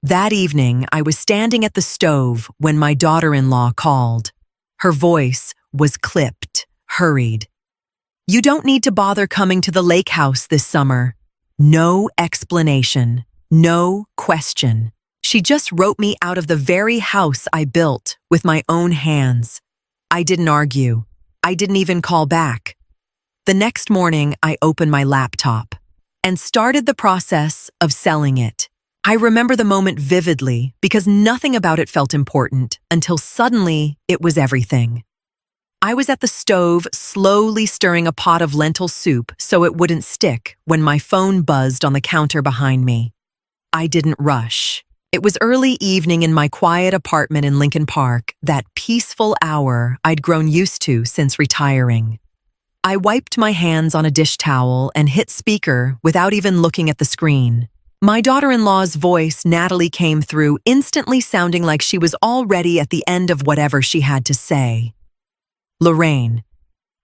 That evening, I was standing at the stove when my daughter-in-law called. Her voice was clipped, hurried. "You don't need to bother coming to the lake house this summer." No explanation, no question. She just wrote me out of the very house I built with my own hands. I didn't argue. I didn't even call back. The next morning, I opened my laptop and started the process of selling it. I remember the moment vividly because nothing about it felt important until suddenly it was everything. I was at the stove slowly stirring a pot of lentil soup so it wouldn't stick when my phone buzzed on the counter behind me. I didn't rush. It was early evening in my quiet apartment in Lincoln Park, that peaceful hour I'd grown used to since retiring. I wiped my hands on a dish towel and hit speaker without even looking at the screen. My daughter-in-law's voice, Natalie, came through, instantly sounding like she was already at the end of whatever she had to say. "Lorraine,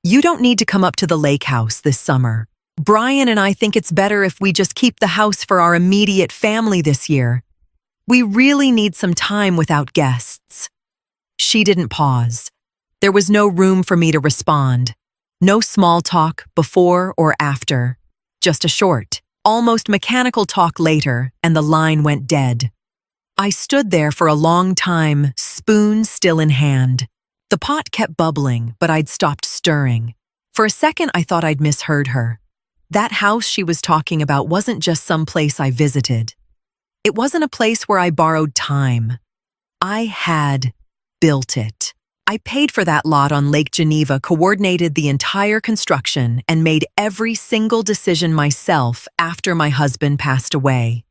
you don't need to come up to the lake house this summer. Brian and I think it's better if we just keep the house for our immediate family this year. We really need some time without guests." She didn't pause. There was no room for me to respond. No small talk before or after. Just a short, almost mechanical talk later, and the line went dead. I stood there for a long time, spoon still in hand. The pot kept bubbling, but I'd stopped stirring. For a second, I thought I'd misheard her. That house she was talking about wasn't just some place I visited. It wasn't a place where I borrowed time. I had built it. I paid for that lot on Lake Geneva, coordinated the entire construction, and made every single decision myself after my husband passed away.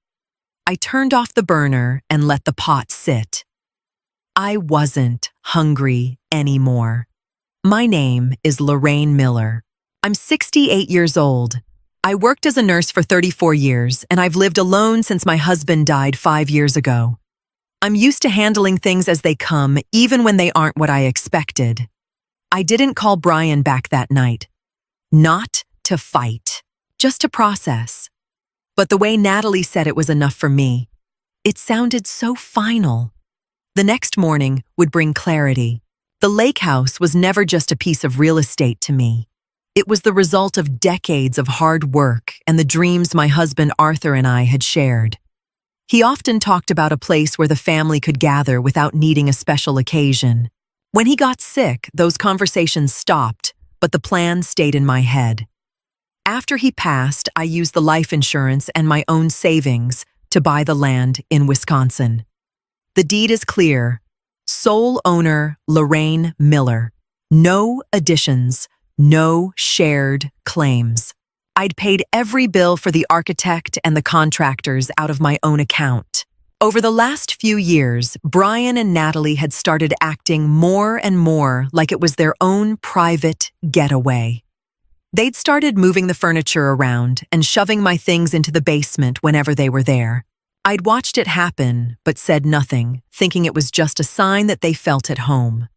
I turned off the burner and let the pot sit. I wasn't hungry anymore. My name is Lorraine Miller. I'm 68 years old. I worked as a nurse for 34 years, and I've lived alone since my husband died 5 years ago. I'm used to handling things as they come, even when they aren't what I expected. I didn't call Brian back that night. Not to fight, just to process. But the way Natalie said it was enough for me. It sounded so final. The next morning would bring clarity. The lake house was never just a piece of real estate to me. It was the result of decades of hard work and the dreams my husband Arthur and I had shared. He often talked about a place where the family could gather without needing a special occasion. When he got sick, those conversations stopped, but the plan stayed in my head. After he passed, I used the life insurance and my own savings to buy the land in Wisconsin. The deed is clear. Sole owner, Lorraine Miller. No additions. No shared claims. I'd paid every bill for the architect and the contractors out of my own account. Over the last few years, Brian and Natalie had started acting more and more like it was their own private getaway. They'd started moving the furniture around and shoving my things into the basement whenever they were there. I'd watched it happen, but said nothing, thinking it was just a sign that they felt at home.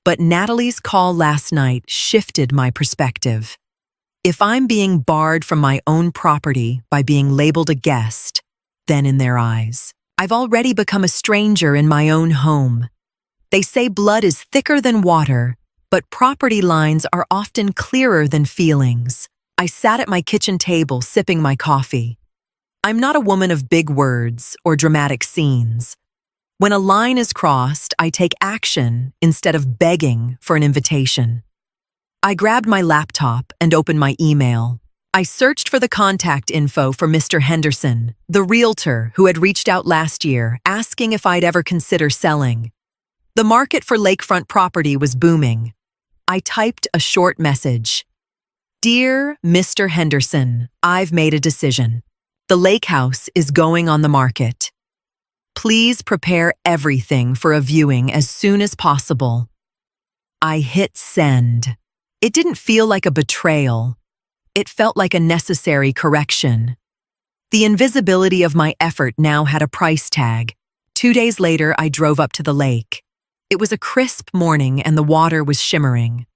But Natalie's call last night shifted my perspective. If I'm being barred from my own property by being labeled a guest, then in their eyes, I've already become a stranger in my own home. They say blood is thicker than water, but property lines are often clearer than feelings. I sat at my kitchen table sipping my coffee. I'm not a woman of big words or dramatic scenes. When a line is crossed, I take action instead of begging for an invitation. I grabbed my laptop and opened my email. I searched for the contact info for Mr. Henderson, the realtor who had reached out last year asking if I'd ever consider selling. The market for lakefront property was booming. I typed a short message. "Dear Mr. Henderson, I've made a decision. The lake house is going on the market. Please prepare everything for a viewing as soon as possible." I hit send. It didn't feel like a betrayal. It felt like a necessary correction. The invisibility of my effort now had a price tag. 2 days later, I drove up to the lake. It was a crisp morning and the water was shimmering.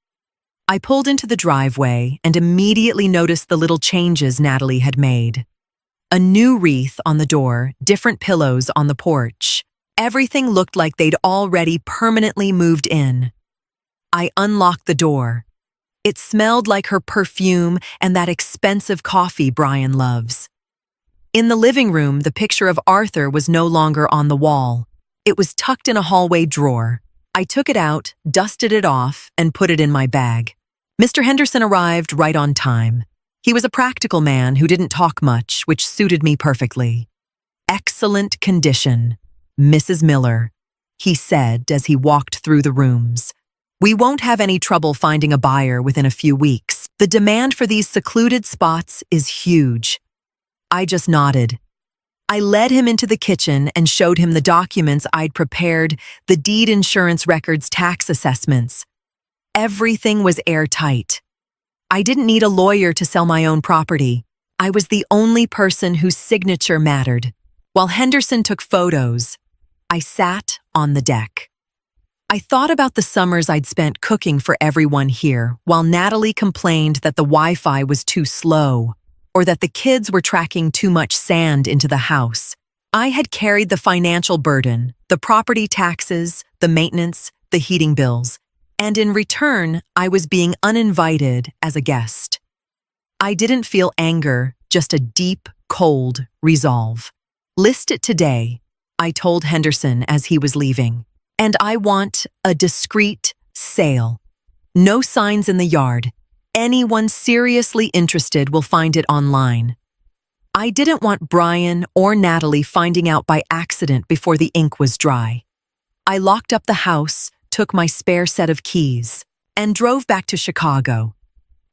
I pulled into the driveway and immediately noticed the little changes Natalie had made. A new wreath on the door, different pillows on the porch. Everything looked like they'd already permanently moved in. I unlocked the door. It smelled like her perfume and that expensive coffee Brian loves. In the living room, the picture of Arthur was no longer on the wall. It was tucked in a hallway drawer. I took it out, dusted it off, and put it in my bag. Mr. Henderson arrived right on time. He was a practical man who didn't talk much, which suited me perfectly. "Excellent condition, Mrs. Miller," he said as he walked through the rooms. "We won't have any trouble finding a buyer within a few weeks. The demand for these secluded spots is huge." I just nodded. I led him into the kitchen and showed him the documents I'd prepared, the deed insurance records, tax assessments. Everything was airtight. I didn't need a lawyer to sell my own property. I was the only person whose signature mattered. While Henderson took photos, I sat on the deck. I thought about the summers I'd spent cooking for everyone here, while Natalie complained that the Wi-Fi was too slow, or that the kids were tracking too much sand into the house. I had carried the financial burden, the property taxes, the maintenance, the heating bills, and in return, I was being uninvited as a guest. I didn't feel anger, just a deep, cold resolve. "List it today," I told Henderson as he was leaving. "And I want a discreet sale. No signs in the yard. Anyone seriously interested will find it online." I didn't want Brian or Natalie finding out by accident before the ink was dry. I locked up the house, took my spare set of keys, and drove back to Chicago.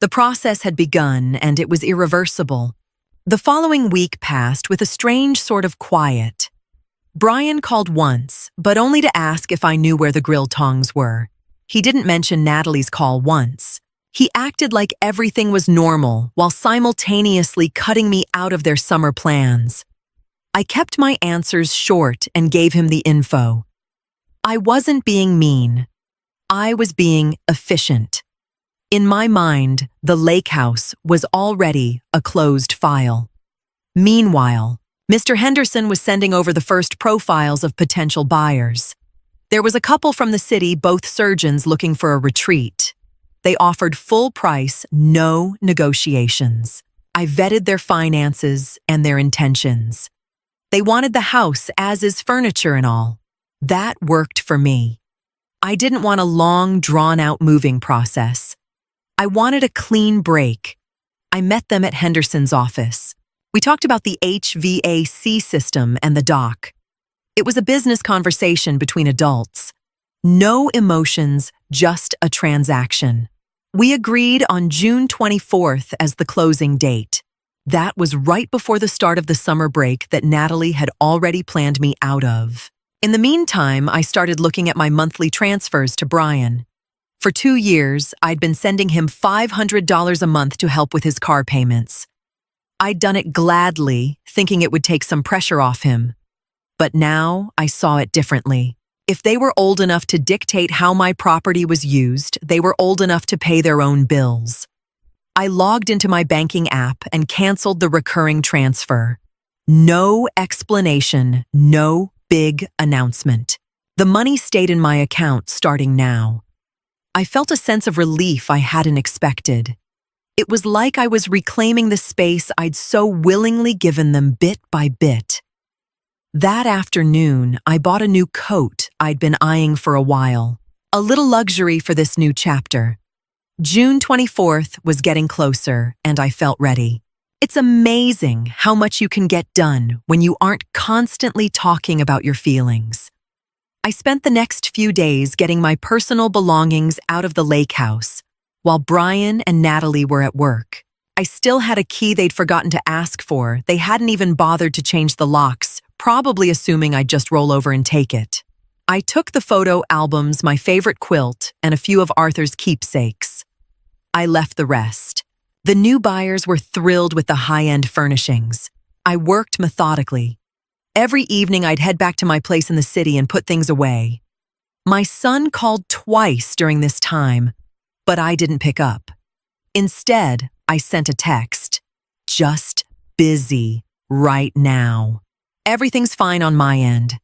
The process had begun, and it was irreversible. The following week passed with a strange sort of quiet. Brian called once, but only to ask if I knew where the grill tongs were. He didn't mention Natalie's call once. He acted like everything was normal while simultaneously cutting me out of their summer plans. I kept my answers short and gave him the info. I wasn't being mean. I was being efficient. In my mind, the lake house was already a closed file. Meanwhile, Mr. Henderson was sending over the first profiles of potential buyers. There was a couple from the city, both surgeons looking for a retreat. They offered full price, no negotiations. I vetted their finances and their intentions. They wanted the house as is, furniture and all. That worked for me. I didn't want a long, drawn-out moving process. I wanted a clean break. I met them at Henderson's office. We talked about the HVAC system and the dock. It was a business conversation between adults. No emotions, just a transaction. We agreed on June 24th as the closing date. That was right before the start of the summer break that Natalie had already planned me out of. In the meantime, I started looking at my monthly transfers to Brian. For 2 years, I'd been sending him $500 a month to help with his car payments. I'd done it gladly, thinking it would take some pressure off him. But now I saw it differently. If they were old enough to dictate how my property was used, they were old enough to pay their own bills. I logged into my banking app and canceled the recurring transfer. No explanation, no big announcement. The money stayed in my account starting now. I felt a sense of relief I hadn't expected. It was like I was reclaiming the space I'd so willingly given them bit by bit. That afternoon, I bought a new coat I'd been eyeing for a while. A little luxury for this new chapter. June 24th was getting closer, and I felt ready. It's amazing how much you can get done when you aren't constantly talking about your feelings. I spent the next few days getting my personal belongings out of the lake house, while Brian and Natalie were at work. I still had a key they'd forgotten to ask for. They hadn't even bothered to change the locks, probably assuming I'd just roll over and take it. I took the photo albums, my favorite quilt, and a few of Arthur's keepsakes. I left the rest. The new buyers were thrilled with the high-end furnishings. I worked methodically. Every evening I'd head back to my place in the city and put things away. My son called twice during this time, but I didn't pick up. Instead, I sent a text. Just busy. right now. Everything's fine on my end.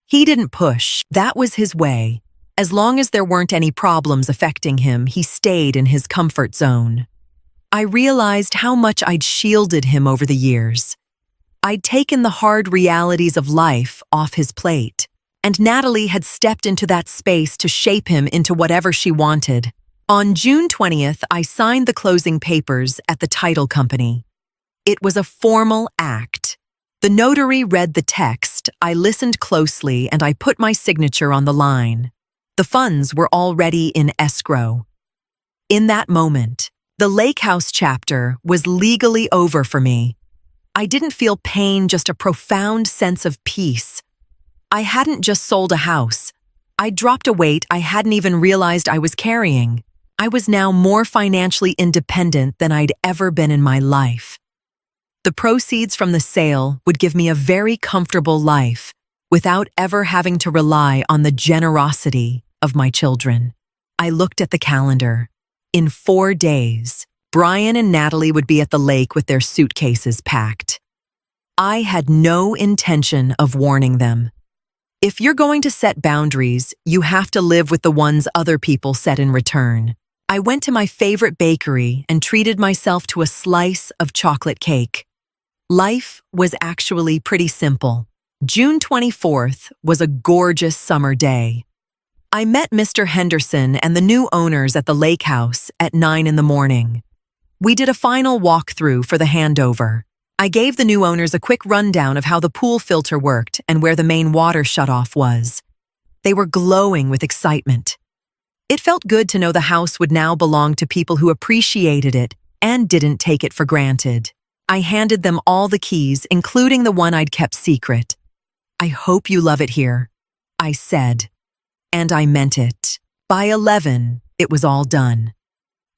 He didn't push. That was his way. As long as there weren't any problems affecting him, he stayed in his comfort zone. I realized how much I'd shielded him over the years. I'd taken the hard realities of life off his plate, and Natalie had stepped into that space to shape him into whatever she wanted. On June 20th, I signed the closing papers at the title company. It was a formal act. The notary read the text, I listened closely, and I put my signature on the line. The funds were already in escrow. In that moment, the Lake House chapter was legally over for me. I didn't feel pain, just a profound sense of peace. I hadn't just sold a house. I dropped a weight I hadn't even realized I was carrying. I was now more financially independent than I'd ever been in my life. The proceeds from the sale would give me a very comfortable life without ever having to rely on the generosity of my children. I looked at the calendar. In 4 days, Brian and Natalie would be at the lake with their suitcases packed. I had no intention of warning them. If you're going to set boundaries, you have to live with the ones other people set in return. I went to my favorite bakery and treated myself to a slice of chocolate cake. Life was actually pretty simple. June 24th was a gorgeous summer day. I met Mr. Henderson and the new owners at the lake house at 9 in the morning. We did a final walkthrough for the handover. I gave the new owners a quick rundown of how the pool filter worked and where the main water shutoff was. They were glowing with excitement. It felt good to know the house would now belong to people who appreciated it and didn't take it for granted. I handed them all the keys, including the one I'd kept secret. I hope you love it here, I said. And I meant it. By 11, it was all done.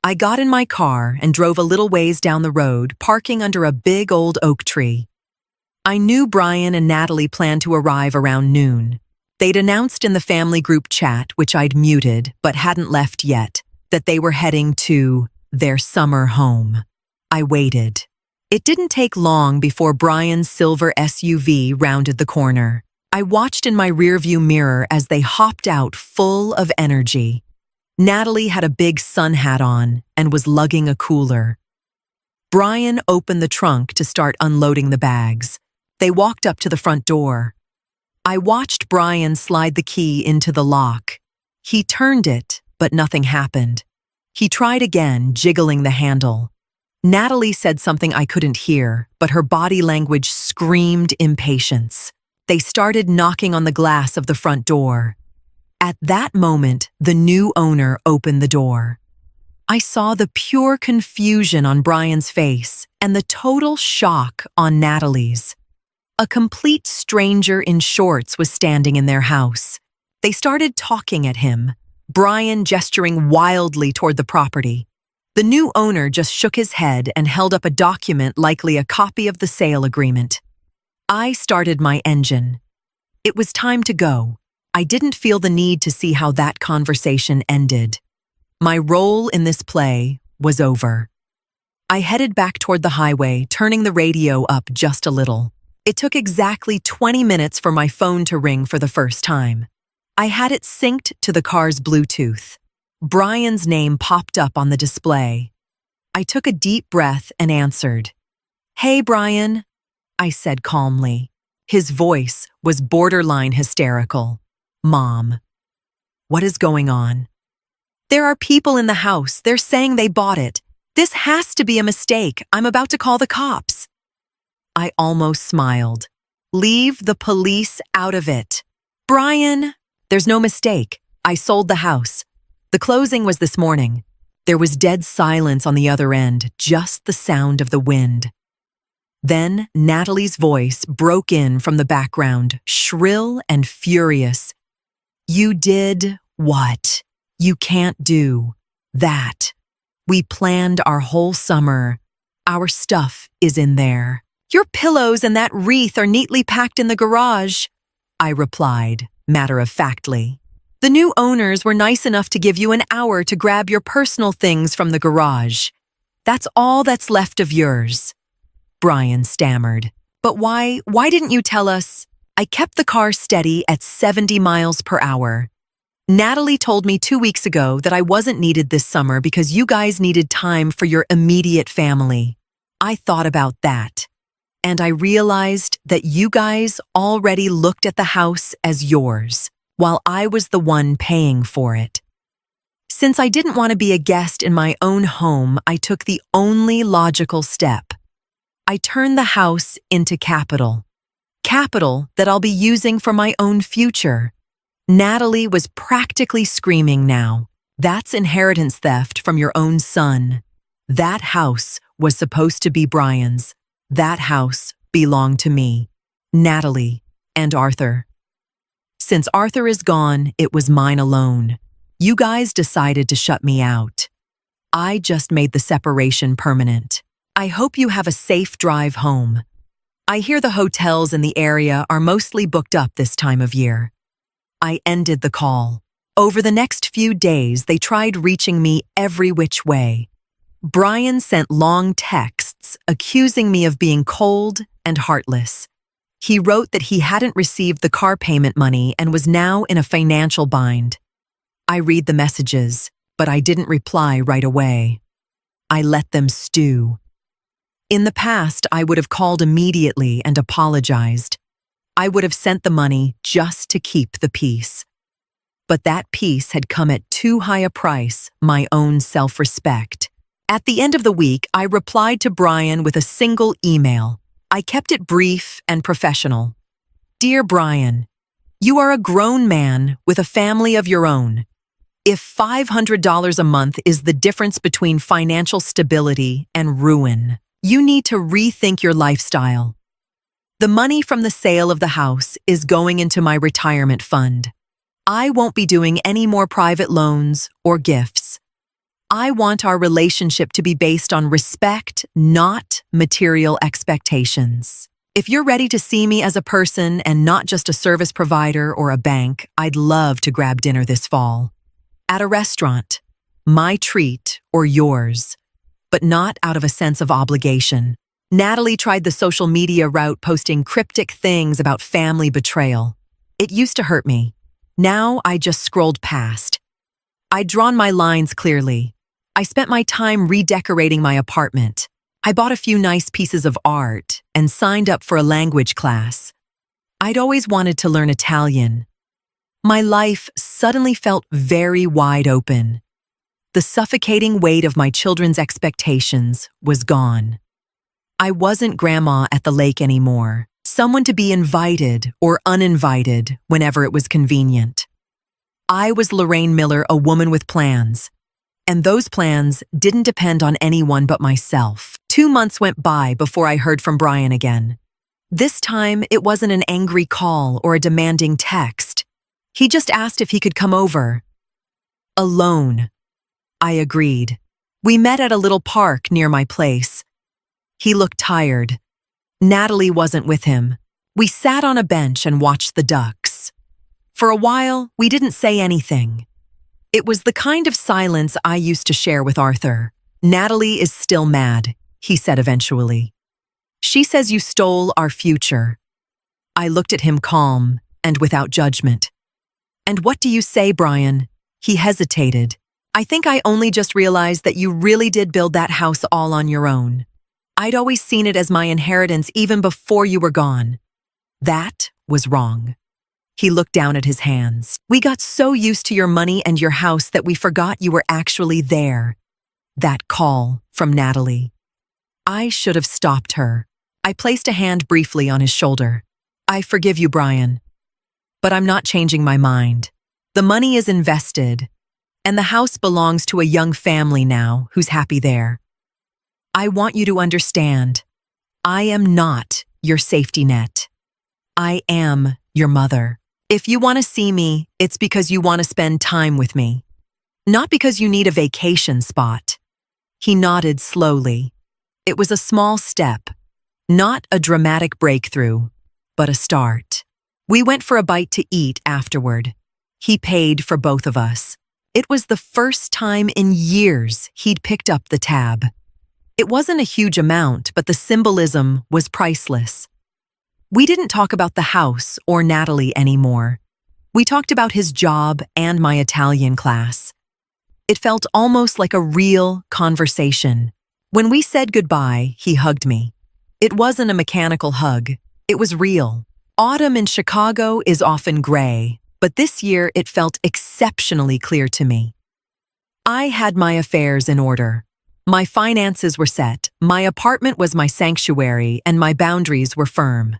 I got in my car and drove a little ways down the road, parking under a big old oak tree. I knew Brian and Natalie planned to arrive around noon. They'd announced in the family group chat, which I'd muted but hadn't left yet, that they were heading to their summer home. I waited. It didn't take long before Brian's silver SUV rounded the corner. I watched in my rearview mirror as they hopped out full of energy. Natalie had a big sun hat on and was lugging a cooler. Brian opened the trunk to start unloading the bags. They walked up to the front door. I watched Brian slide the key into the lock. He turned it, but nothing happened. He tried again, jiggling the handle. Natalie said something I couldn't hear, but her body language screamed impatience. They started knocking on the glass of the front door. At that moment, the new owner opened the door. I saw the pure confusion on Brian's face and the total shock on Natalie's. A complete stranger in shorts was standing in their house. They started talking at him, Brian gesturing wildly toward the property. The new owner just shook his head and held up a document, likely a copy of the sale agreement. I started my engine. It was time to go. I didn't feel the need to see how that conversation ended. My role in this play was over. I headed back toward the highway, turning the radio up just a little. It took exactly 20 minutes for my phone to ring for the first time. I had it synced to the car's Bluetooth. Brian's name popped up on the display. I took a deep breath and answered. "Hey, Brian," I said calmly. His voice was borderline hysterical. "Mom, what is going on?" "There are people in the house. They're saying they bought it. This has to be a mistake. I'm about to call the cops." I almost smiled. "Leave the police out of it." "Brian, there's no mistake. I sold the house. The closing was this morning." There was dead silence on the other end, just the sound of the wind. Then Natalie's voice broke in from the background, shrill and furious. "You did what? You can't do that. We planned our whole summer. Our stuff is in there. Your pillows and that wreath are neatly packed in the garage," I replied, matter-of-factly. "The new owners were nice enough to give you an hour to grab your personal things from the garage. That's all that's left of yours." Brian stammered. But why didn't you tell us? I kept the car steady at 70 miles per hour. Natalie told me 2 weeks ago that I wasn't needed this summer because you guys needed time for your immediate family. I thought about that, and I realized that you guys already looked at the house as yours, while I was the one paying for it. Since I didn't want to be a guest in my own home, I took the only logical step. I turned the house into capital. Capital that I'll be using for my own future. Natalie was practically screaming now. That's inheritance theft from your own son. That house was supposed to be Brian's. That house belonged to me, Natalie, and Arthur. Since Arthur is gone, it was mine alone. You guys decided to shut me out. I just made the separation permanent. I hope you have a safe drive home. I hear the hotels in the area are mostly booked up this time of year. I ended the call. Over the next few days, they tried reaching me every which way. Brian sent long texts accusing me of being cold and heartless. He wrote that he hadn't received the car payment money and was now in a financial bind. I read the messages, but I didn't reply right away. I let them stew. In the past, I would have called immediately and apologized. I would have sent the money just to keep the peace. But that peace had come at too high a price, my own self-respect. At the end of the week, I replied to Brian with a single email. I kept it brief and professional. Dear Brian, you are a grown man with a family of your own. If $500 a month is the difference between financial stability and ruin, you need to rethink your lifestyle. The money from the sale of the house is going into my retirement fund. I won't be doing any more private loans or gifts. I want our relationship to be based on respect, not material expectations. If you're ready to see me as a person and not just a service provider or a bank, I'd love to grab dinner this fall. At a restaurant, my treat or yours, but not out of a sense of obligation. Natalie tried the social media route, posting cryptic things about family betrayal. It used to hurt me. Now I just scrolled past. I'd drawn my lines clearly. I spent my time redecorating my apartment. I bought a few nice pieces of art and signed up for a language class. I'd always wanted to learn Italian. My life suddenly felt very wide open. The suffocating weight of my children's expectations was gone. I wasn't grandma at the lake anymore, someone to be invited or uninvited whenever it was convenient. I was Lorraine Miller, a woman with plans. And those plans didn't depend on anyone but myself. 2 months went by before I heard from Brian again. This time, it wasn't an angry call or a demanding text. He just asked if he could come over. Alone. I agreed. We met at a little park near my place. He looked tired. Natalie wasn't with him. We sat on a bench and watched the ducks. For a while, we didn't say anything. It was the kind of silence I used to share with Arthur. Natalie is still mad, he said eventually. She says you stole our future. I looked at him calm and without judgment. And what do you say, Brian? He hesitated. I think I only just realized that you really did build that house all on your own. I'd always seen it as my inheritance even before you were gone. That was wrong. He looked down at his hands. We got so used to your money and your house that we forgot you were actually there. That call from Natalie. I should have stopped her. I placed a hand briefly on his shoulder. I forgive you, Brian. But I'm not changing my mind. The money is invested, and the house belongs to a young family now who's happy there. I want you to understand, I am not your safety net. I am your mother. If you want to see me, it's because you want to spend time with me, not because you need a vacation spot. He nodded slowly. It was a small step, not a dramatic breakthrough, but a start. We went for a bite to eat afterward. He paid for both of us. It was the first time in years he'd picked up the tab. It wasn't a huge amount, but the symbolism was priceless. We didn't talk about the house or Natalie anymore. We talked about his job and my Italian class. It felt almost like a real conversation. When we said goodbye, he hugged me. It wasn't a mechanical hug. It was real. Autumn in Chicago is often gray, but this year it felt exceptionally clear to me. I had my affairs in order. My finances were set, my apartment was my sanctuary, and my boundaries were firm.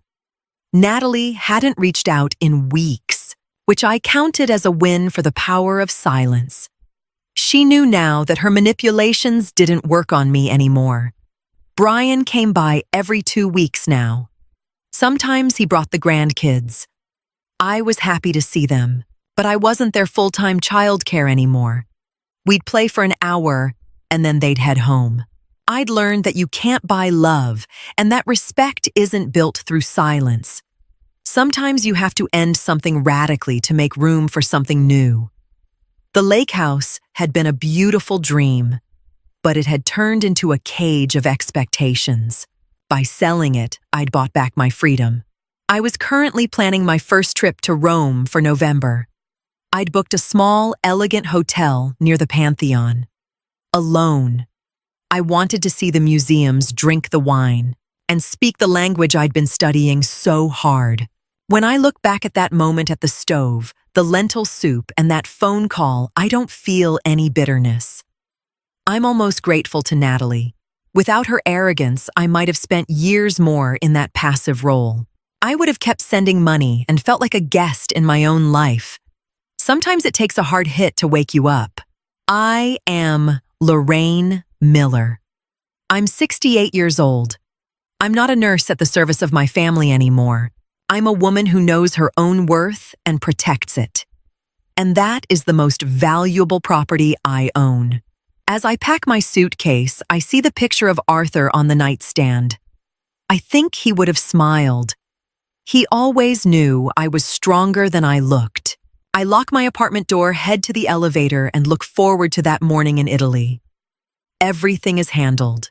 Natalie hadn't reached out in weeks, which I counted as a win for the power of silence. She knew now that her manipulations didn't work on me anymore. Brian came by every 2 weeks now. Sometimes he brought the grandkids. I was happy to see them, but I wasn't their full-time childcare anymore. We'd play for an hour, and then they'd head home. I'd learned that you can't buy love, and that respect isn't built through silence. Sometimes you have to end something radically to make room for something new. The lake house had been a beautiful dream, but it had turned into a cage of expectations. By selling it, I'd bought back my freedom. I was currently planning my first trip to Rome for November. I'd booked a small, elegant hotel near the Pantheon. Alone. I wanted to see the museums, drink the wine, and speak the language I'd been studying so hard. When I look back at that moment at the stove, the lentil soup, and that phone call, I don't feel any bitterness. I'm almost grateful to Natalie. Without her arrogance, I might have spent years more in that passive role. I would have kept sending money and felt like a guest in my own life. Sometimes it takes a hard hit to wake you up. I am Lorraine Miller. I'm 68 years old. I'm not a nurse at the service of my family anymore. I'm a woman who knows her own worth and protects it. And that is the most valuable property I own. As I pack my suitcase, I see the picture of Arthur on the nightstand. I think he would have smiled. He always knew I was stronger than I looked. I lock my apartment door, head to the elevator, and look forward to that morning in Italy. Everything is handled.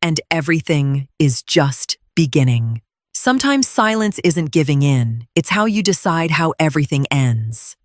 And everything is just beginning. Sometimes silence isn't giving in. It's how you decide how everything ends.